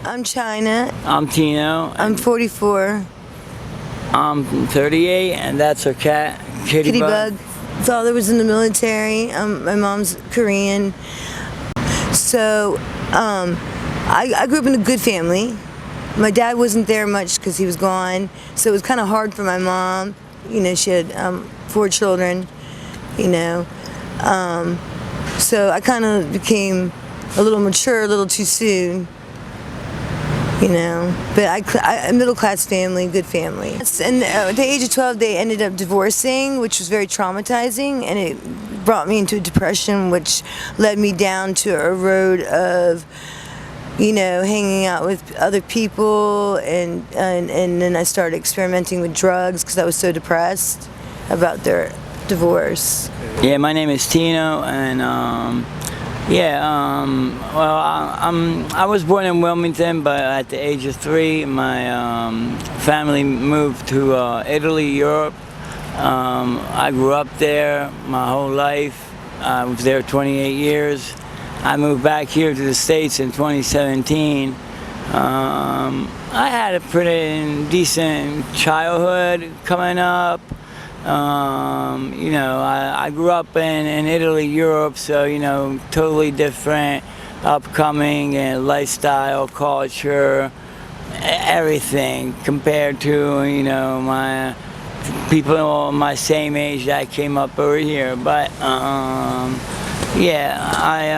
I'm China. I'm Tino. I'm 44. I'm 38, and that's our cat, Kitty Bug. Father was in the military. My mom's Korean. So I grew up in a good family. My dad wasn't there much because he was gone. So it was kind of hard for my mom. You know, she had 4 children, you know. So I kind of became a little mature a little too soon, you know. But I middle class family, good family. And at the age of 12, they ended up divorcing, which was very traumatizing, and it brought me into a depression, which led me down to a road of, you know, hanging out with other people, and then I started experimenting with drugs because I was so depressed about their divorce. Yeah, my name is Tino, and I was born in Wilmington, but at the age of 3, my family moved to Italy, Europe. I grew up there my whole life. I was there 28 years. I moved back here to the States in 2017. I had a pretty decent childhood coming up. You know, I grew up in Italy, Europe, so, you know, totally different upcoming and lifestyle, culture, everything compared to, you know, my people my same age that came up over here. But yeah, I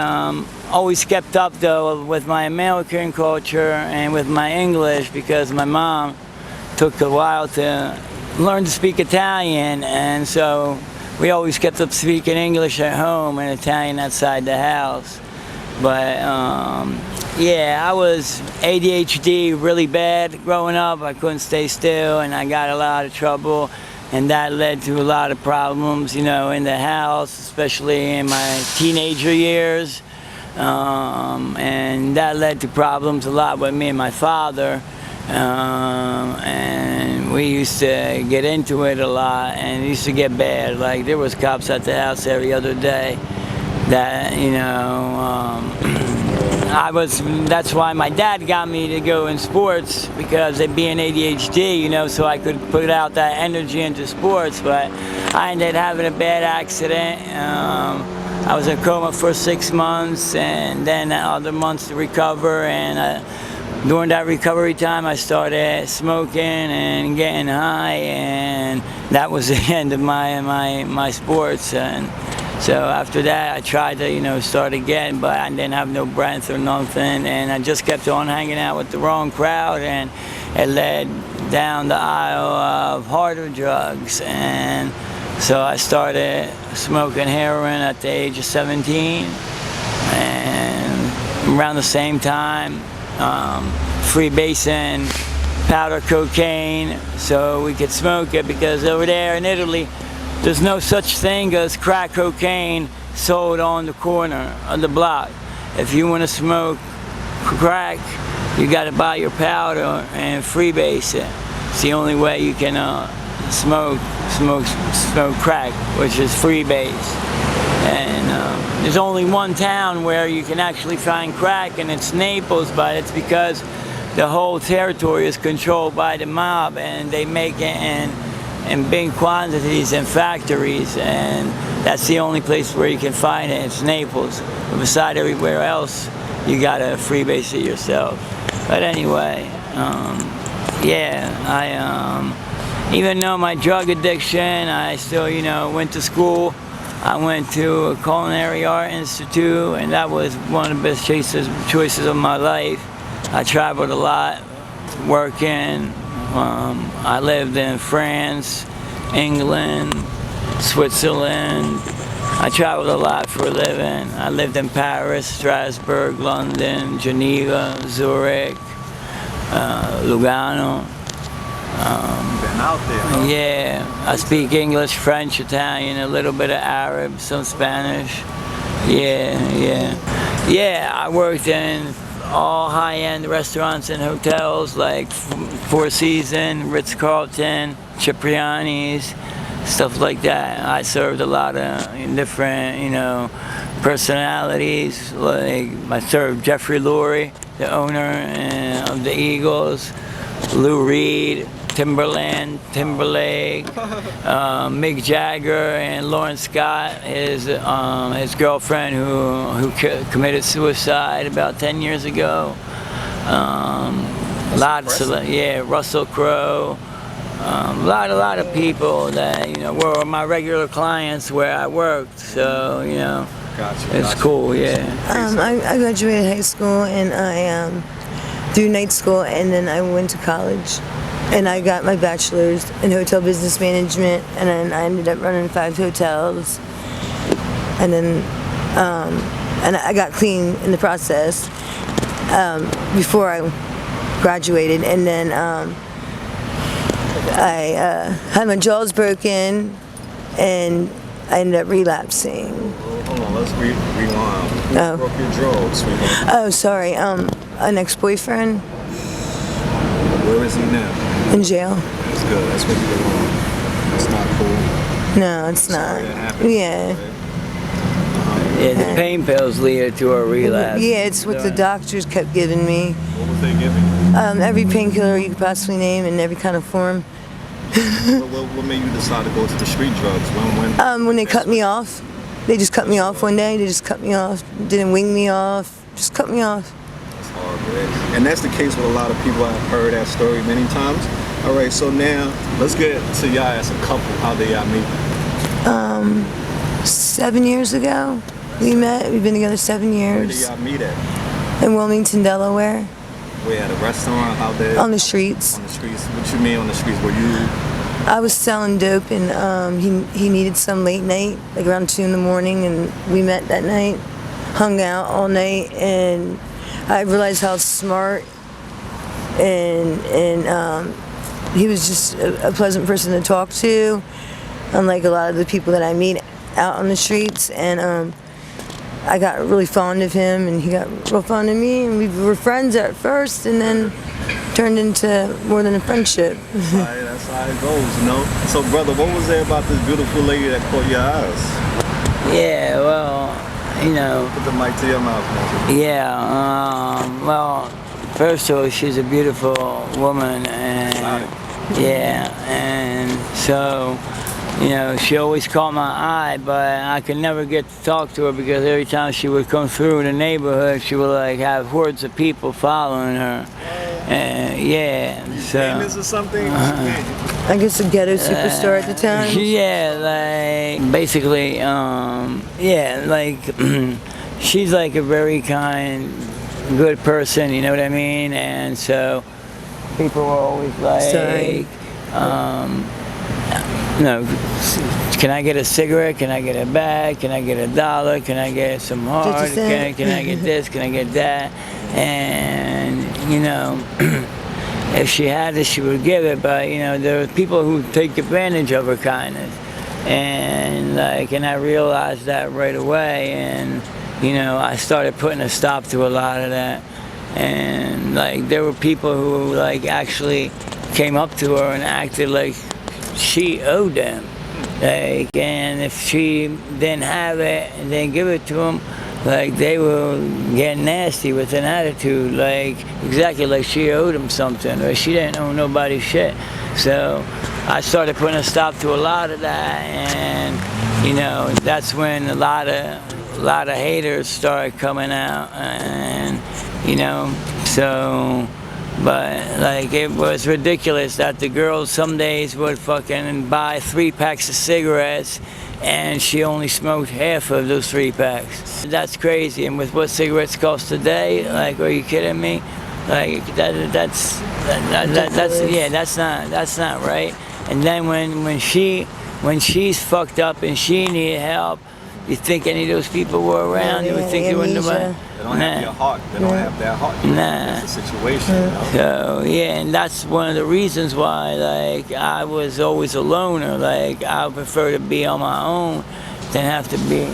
always kept up though with my American culture and with my English, because my mom took a while to learn to speak Italian, and so we always kept up speaking English at home and Italian outside the house. But yeah, I was ADHD really bad growing up. I couldn't stay still, and I got a lot of trouble, and that led to a lot of problems, you know, in the house, especially in my teenager years. And that led to problems a lot with me and my father. And we used to get into it a lot, and it used to get bad. Like, there was cops at the house every other day. That, you know, that's why my dad got me to go in sports, because of being ADHD, you know, so I could put out that energy into sports. But I ended up having a bad accident. I was in a coma for 6 months, and then other months to recover, and during that recovery time, I started smoking and getting high, and that was the end of my sports. And so after that, I tried to, you know, start again, but I didn't have no breath or nothing, and I just kept on hanging out with the wrong crowd, and it led down the aisle of harder drugs. And so I started smoking heroin at the age of 17, and around the same time, freebasing powder cocaine so we could smoke it, because over there in Italy there's no such thing as crack cocaine sold on the corner of the block. If you want to smoke crack, you got to buy your powder and freebase it. It's the only way you can smoke crack, which is freebase. And there's only one town where you can actually find crack, and it's Naples, but it's because the whole territory is controlled by the mob, and they make it in big quantities in factories, and that's the only place where you can find it. It's Naples. But beside everywhere else, you gotta freebase it yourself. But anyway, yeah, I even though my drug addiction, I still, you know, went to school. I went to a Culinary Art Institute, and that was one of the best choices of my life. I traveled a lot, working. I lived in France, England, Switzerland. I traveled a lot for a living. I lived in Paris, Strasbourg, London, Geneva, Zurich, Lugano. Been out there, huh? Yeah, I speak English, French, Italian, a little bit of Arab, some Spanish. Yeah, I worked in all high-end restaurants and hotels like Four Seasons, Ritz-Carlton, Cipriani's, stuff like that. I served a lot of different, you know, personalities. Like I served Jeffrey Lurie, the owner of the Eagles, Lou Reed, Timberlake, Mick Jagger, and Lauren Scott, his girlfriend who committed suicide about 10 years ago. Russell Crowe. A lot of people that were my regular clients where I worked. So it's cool. Yeah. I graduated high school and I through night school, and then I went to college, and I got my bachelor's in hotel business management, and then I ended up running 5 hotels, and then and I got clean in the process before I graduated, and then I had my jaws broken, and I ended up relapsing. Hold on, let's rewind. Who broke your jaws, sweetheart? Oh, sorry. An ex-boyfriend. Where is he now? In jail. That's good. That's what you belong. That's not cool. No, it's Sorry not. that happened. Yeah. Yeah, the pain pills lead to a relapse. Yeah, it's what the doctors kept giving me. What was they giving you? Every painkiller you could possibly name in every kind of form. What made you decide to go to the street drugs? When they cut me off. They just cut me off one day. They just cut me off. Didn't wing me off. Just cut me off. That's hard, man. And that's the case with a lot of people. I've heard that story many times. All right, so now let's get to y'all as a couple. How did y'all meet? 7 years ago, we met. We've been together 7 Where did years. y'all meet at? In Wilmington, Delaware. Where, at a restaurant? How did? On the streets. On the streets. What you mean on the streets? Were you? I was selling dope, and he needed some late night, like around 2 in the morning, and we met that night, hung out all night, and I realized how smart and he was just a pleasant person to talk to, unlike a lot of the people that I meet out on the streets, and I got really fond of him, and he got real fond of me, and we were friends at first, and then turned into more than a friendship. That's how it goes, So, brother, what was there about this beautiful lady that caught your eyes? Yeah, well, Put the mic to your mouth, man. Yeah, well, first of all, she's a beautiful woman, and so, she always caught my eye, but I could never get to talk to her because every time she would come through the neighborhood, she would have hordes of people following her. So. Famous or something? I guess a ghetto superstar at the time. Yeah, basically, she's a very kind, good person, you know what I mean? And so people were always can I get a cigarette? Can I get a bag? Can I get $1? Can I get some hard? Can I get this? Can I get that? And if she had it, she would give it. But there are people who take advantage of her kindness, and I realized that right away. And I started putting a stop to a lot of that. And there were people who actually came up to her and acted like she owed them. And if she didn't have it and didn't give it to them, they will get nasty with an attitude, exactly like she owed them something, or she didn't owe nobody shit. So I started putting a stop to a lot of that, and that's when a lot of haters started coming out, and so. But it was ridiculous that the girls some days would fucking buy 3 packs of cigarettes, and she only smoked half of those 3 packs. That's crazy. And with what cigarettes cost today, are you kidding me? That's not right. And then when she's fucked up and she needed help, you think any of those people were around? You would think they wouldn't have. They don't have your heart. They don't have that heart. That's the situation. So and that's one of the reasons why I was always a loner. I prefer to be on my own than have to be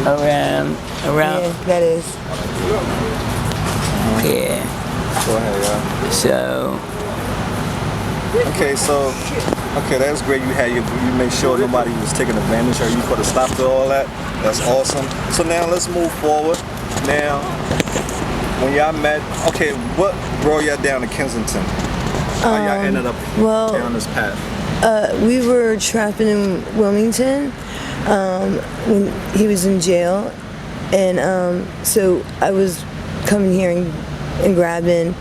around. Yeah, that is. Yeah. Go ahead, yeah. So Okay, so that's great. You made sure nobody was taking advantage of you. You put a stop to all that. That's awesome. So now let's move forward. Now, when y'all met, okay, what brought y'all down to Kensington? How y'all ended up down this path? We were trapping in Wilmington when he was in jail, and so I was coming here and grabbing,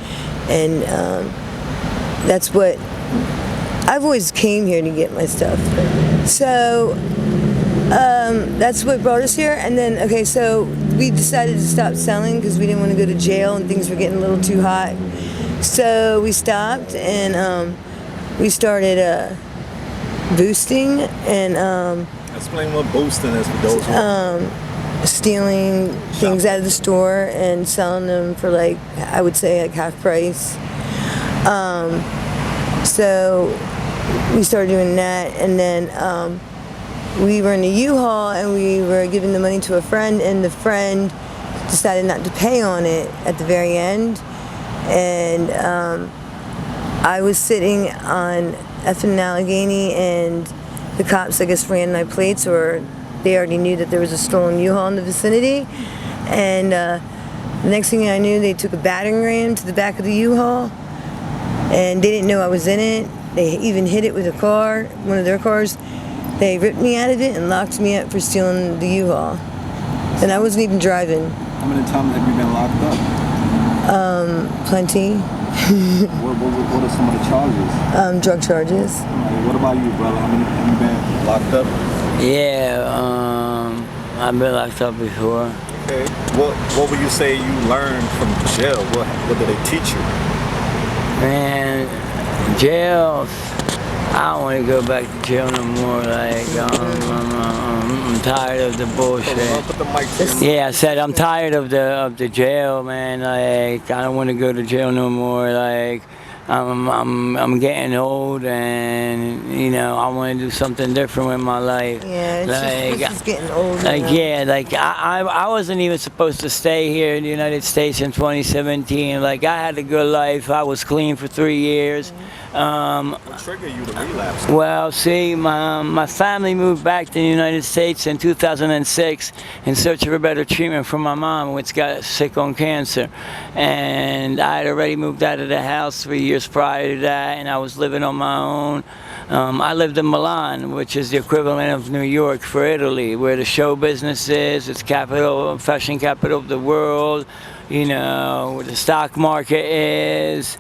and that's what I've always came here to get my stuff. So that's what brought us here. And then so we decided to stop selling because we didn't want to go to jail and things were getting a little too hot. So we stopped and we started boosting and explain what boosting is for those who stealing things out of the store and selling them for I would say half price. So we started doing that, and then we were in a U-Haul and we were giving the money to a friend, and the friend decided not to pay on it at the very end, and I was sitting on F and Allegheny, and the cops I guess ran my plates, or they already knew that there was a stolen U-Haul in the vicinity, and the next thing I knew, they took a battering ram to the back of the U-Haul, and they didn't know I was in it. They even hit it with a car, one of their cars. They ripped me out of it and locked me up for stealing the U-Haul. And I wasn't even driving. How many times have you been locked up? Plenty. What are some of the charges? Drug charges. What about you, brother? How many have you been locked up? Yeah, I've been locked up before. Okay. What would you say you learned from jail? What did they teach you? Man, jail, I don't want to go back to jail no more. I'm tired of the bullshit. Yeah, I said I'm tired of the jail, man. I don't want to go to jail no more. I'm getting old, and I want to do something different with my life. Yeah, it's just getting old. I wasn't even supposed to stay here in the United States in 2017. I had a good life. I was clean for 3 years. What triggered you to relapse? Well, see, my family moved back to the United States in 2006 in search of a better treatment for my mom, which got sick on cancer. And I had already moved out of the house 3 years prior to that, and I was living on my own. I lived in Milan, which is the equivalent of New York for Italy, where the show business is. It's fashion capital of the world. Where the stock market is,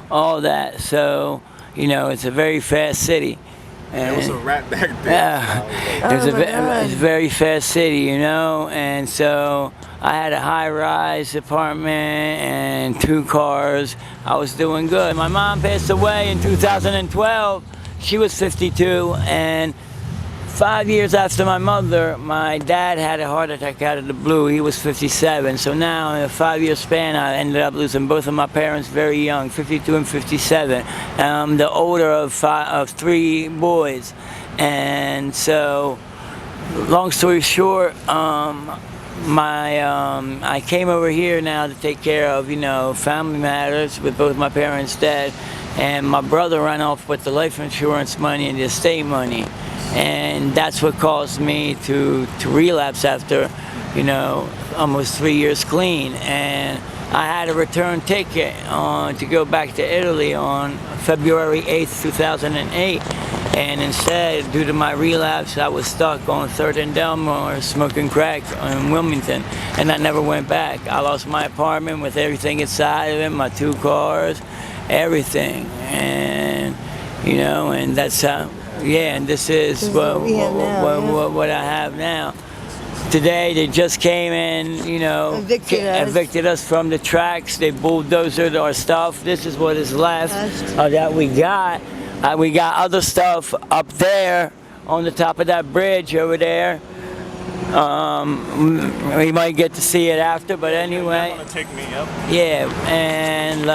all that. So, it's a very fast city. And it was a rat back then. It's a very fast city, and so I had a high-rise apartment and 2 cars. I was doing good. My mom passed away in 2012. She was 52, and 5 years after my mother, my dad had a heart attack out of the blue. He was 57. So now, in a 5-year span, I ended up losing both of my parents very young, 52 and 57. The older of 3 boys. And so, long story short, I came over here now to take care of, family matters with both my parents dead. And my brother ran off with the life insurance money and the estate money. And that's what caused me to relapse after, almost 3 years clean. And I had a return ticket to go back to Italy on February 8th, 2008. And instead, due to my relapse, I was stuck on 3rd and Delmore smoking crack in Wilmington. And I never went back. I lost my apartment with everything inside of it, my 2 cars, everything. And, and that's how... Yeah, and this is what I have now. Today they just came in, evicted us from the tracks. They bulldozed our stuff. This is what is left that we got. We got other stuff up there on the top of that bridge over there. We might get to see it after, but anyway. You want to take me up? Yeah, and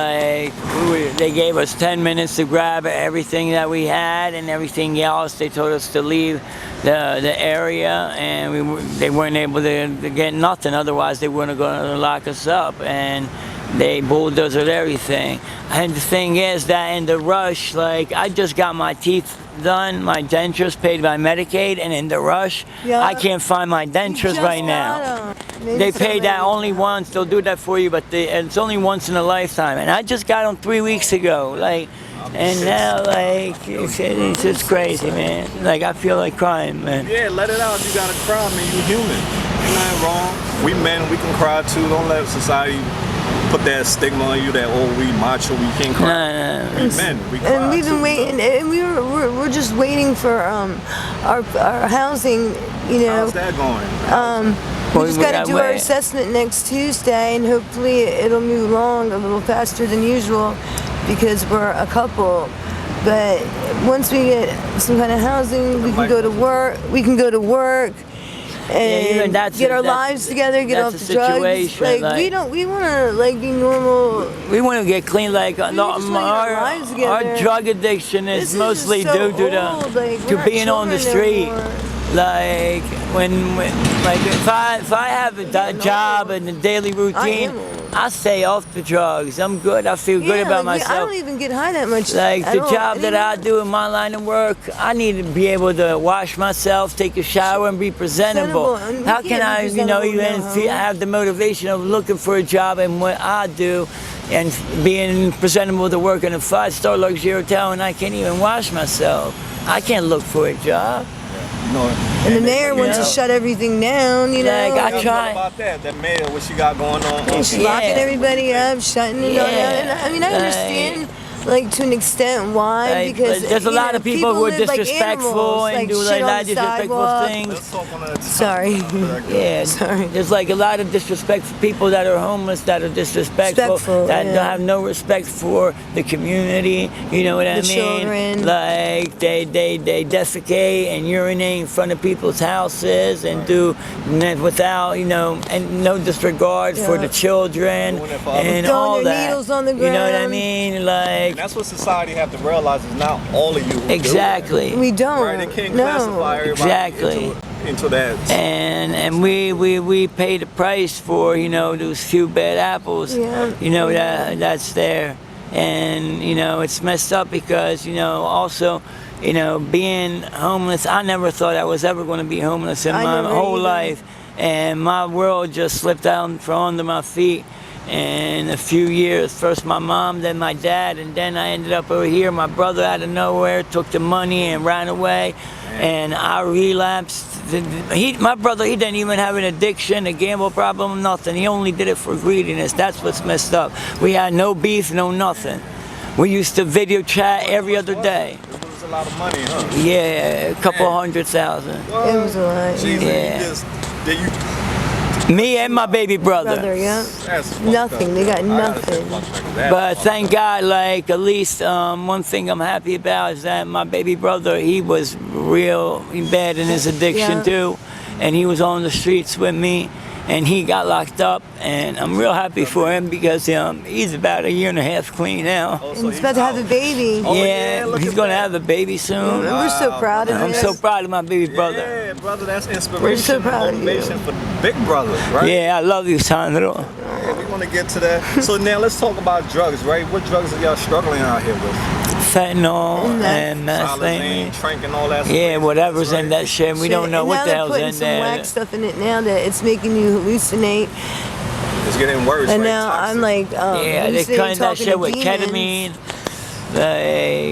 they gave us 10 minutes to grab everything that we had and everything else. They told us to leave the area, and they weren't able to get nothing. Otherwise, they weren't going to lock us up. And They bulldozed everything. And the thing is that in the rush, like I just got my teeth done, my dentures paid by Medicaid, and in the rush, Yeah. I can't find my dentures right now. They pay that only once. They'll do that for you, but it's only once in a lifetime. And I just got them 3 weeks ago. Like, and now, like, it's just crazy, man. Like, I feel like crying, man. Yeah, let it out. You gotta cry, man. You human. Ain't nothing wrong. We men, we can cry too. Don't let society put that stigma on you that, oh, we macho, we can't cry. Nah. We men, we cry And we've been too, waiting, and we're just waiting for our housing. You know, How's that going? we just got to do our assessment next Tuesday, and hopefully it'll move along a little faster than usual because we're a couple. But once we get some kind of housing, we can go to work. We can go to work. And get our lives together, get off the drugs. Like we want to like be normal. We want to get clean. Like our drug addiction is mostly due to being on the street. Like like if I have a job and a daily routine, I stay off the drugs. I'm good. I feel good about myself. I don't even get high that much. Like the job that I do in my line of work, I need to be able to wash myself, take a shower, and be presentable. How can I, even have the motivation of looking for a job in what I do, and being presentable to work in a 5-star luxury hotel, and I can't even wash myself? I can't look for a job. No. And the mayor wants to shut everything down, you know. Like I try. About that mayor, what she got going on? She's locking everybody up, shutting it all down. And I mean, I understand, like to an extent, why because there's a lot of people who are disrespectful and do like that disrespectful things. Sorry. Yeah. Sorry. There's like a lot of disrespectful people that are homeless that are disrespectful, that don't have no respect for the community. You know what I mean? Children. Like they defecate and urinate in front of people's houses and do without and no disregard for the children and all that. Needles on the ground. You know what I mean? Like. And that's what society have to realize is not all of you. Exactly. We don't. Right? They can't classify everybody into that. And we pay the price for those few bad apples. Yeah. That's there, and it's messed up because also. Being homeless, I never thought I was ever going to be homeless in my whole life, and my world just slipped out from under my feet. In a few years, first my mom, then my dad, and then I ended up over here. My brother out of nowhere took the money and ran away, and I relapsed. My brother, he didn't even have an addiction, a gamble problem, nothing. He only did it for greediness. That's what's messed up. We had no beef, no nothing. We used to video chat every other day. It was a lot of money, huh? Yeah, a couple 100,000. It was a lot. Jesus, Me and my baby brother. Nothing. They got nothing. But thank God, like at least one thing I'm happy about is that my baby brother, he was real bad in his addiction too, and he was on the streets with me, and he got locked up, and I'm real happy for him because he's about 1.5 years clean now. And he's about to have a baby. He's gonna have a baby soon. We're so proud of him. I'm so proud of my baby brother. Yeah, brother, that's inspiration. We're so proud motivation for big brothers, right? Yeah, I love you, Sandro. Yeah, we want to get to that. So now let's talk about drugs, right? What drugs are y'all struggling out here with? Fentanyl and methylene, Trank and all that. Yeah, whatever's in that shit. We don't know what the hell's in there. Now they're putting some wax stuff in it now that it's making you hallucinate. It's getting worse. And right? now I'm like, they're cutting that shit with ketamine,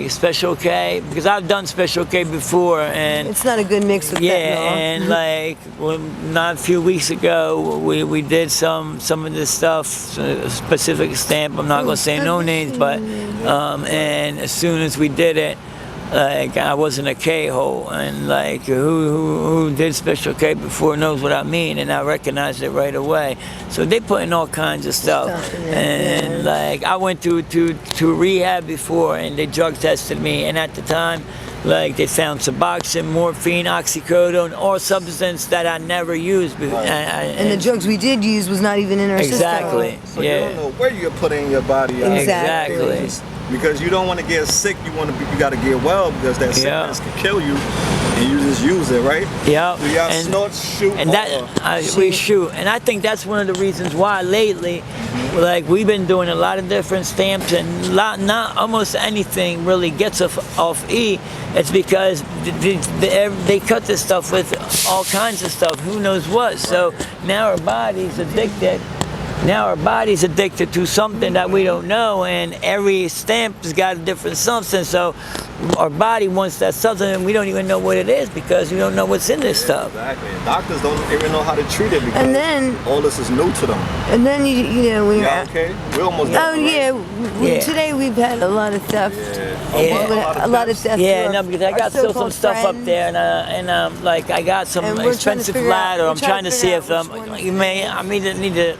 Special K, because I've done Special K before, and it's not a good mix with fentanyl. And like not a few weeks ago, we did some of this stuff, specific stamp. I'm not gonna say no names, but and as soon as we did it. Like I wasn't a K-hole, and like who did Special K before knows what I mean, and I recognized it right away. So they put in all kinds of stuff, and like I went to rehab before, and they drug tested me, and at the time, like they found Suboxone, morphine, oxycodone, or substance that I never used before. And the drugs we did use was not even in our system. Exactly. So you don't know where you're putting in your body. Exactly. Because you don't want to get sick, you got to get well because that sickness can kill you. And you just use it, right? Yeah. Do y'all snort, shoot, and we shoot, and I think that's one of the reasons why lately, like we've been doing a lot of different stamps, and not almost anything really gets off E. It's because they cut this stuff with all kinds of stuff, who knows what. So now our body's addicted. Now our body's addicted to something that we don't know, and every stamp has got a different something. So our body wants that something, and we don't even know what it is because we don't know what's in this stuff. Exactly. And doctors don't even know how to treat it because And then- all this is new to them. And then you know when you're Yeah, okay. We're almost oh done, right? yeah, today we've had a lot of theft. Yeah. A lot of theft. Yeah, to no, our- because I our got still some so-called stuff up friends. there, and like I got some And we're trying to expensive figure out- ladder. we're I'm trying trying to to see figure if out which one you may. I need to